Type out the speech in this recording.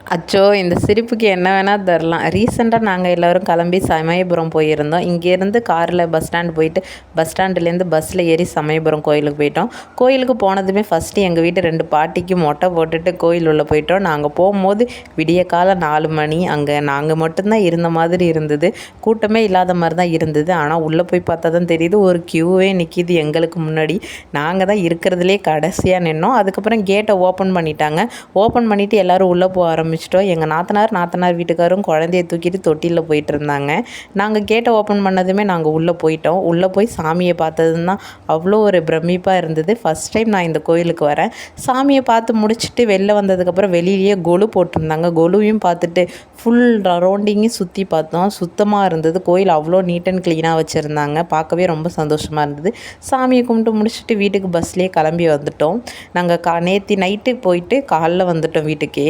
அச்சோ! இந்த சிரிப்புக்கு என்ன வேணா தரலாம். ரீசெண்டாக நாங்கள் எல்லோரும் கிளம்பி சமயபுரம் போயிருந்தோம். இங்கேருந்து காரில் பஸ் ஸ்டாண்ட் போயிட்டு, பஸ் ஸ்டாண்டுலேருந்து பஸ்ஸில் ஏறி சமயபுரம் கோயிலுக்கு போயிட்டோம். கோயிலுக்கு போனதுமே ஃபஸ்ட்டு எங்கள் வீட்டு 2 பாட்டிக்கு மொட்டை போட்டுட்டு கோயில் உள்ள போயிட்டோம். நாங்கள் போகும்போது விடிய காலம் 4 மணி. அங்கே நாங்கள் மட்டும்தான் இருந்த மாதிரி இருந்தது. கூட்டமே இல்லாத மாதிரி தான் இருந்தது. ஆனால் உள்ளே போய் பார்த்தா தான் தெரியுது, ஒரு க்யூவே நிற்கிது எங்களுக்கு முன்னாடி. நாங்கள் தான் இருக்கிறதுலே கடைசியாக நின்னோம். அதுக்கப்புறம் கேட்டை ஓப்பன் பண்ணிட்டாங்க. ஓப்பன் பண்ணிவிட்டு எல்லோரும் உள்ளே போக ஆரம்பிச்சிட்டோம். எங்கள் நாத்தனார் வீட்டுக்காரும் குழந்தைய தூக்கிட்டு தொட்டிலில் போயிட்டு இருந்தாங்க. நாங்கள் கேட்டை ஓப்பன் பண்ணதுமே நாங்கள் உள்ளே போயிட்டோம். உள்ளே போய் சாமியை பார்த்ததுன்னு தான் அவ்வளோ ஒரு பிரமிப்பாக இருந்தது. ஃபஸ்ட் டைம் நான் இந்த கோயிலுக்கு வரேன். சாமியை பார்த்து முடிச்சுட்டு வெளில வந்ததுக்கப்புறம் வெளியிலேயே கொலு போட்டிருந்தாங்க. கொலுவையும் பார்த்துட்டு ஃபுல் ரவுண்டிங்கையும் சுற்றி பார்த்தோம். சுத்தமாக இருந்தது. கோயில் அவ்வளோ நீட் அண்ட் க்ளீனாக வச்சுருந்தாங்க. பார்க்கவே ரொம்ப சந்தோஷமாக இருந்தது. சாமியை கும்பிட்டு முடிச்சுட்டு வீட்டுக்கு பஸ்லேயே கிளம்பி வந்துட்டோம். நாங்கள் நேற்று நைட்டு போயிட்டு காலைல வந்துட்டோம் வீட்டுக்கே.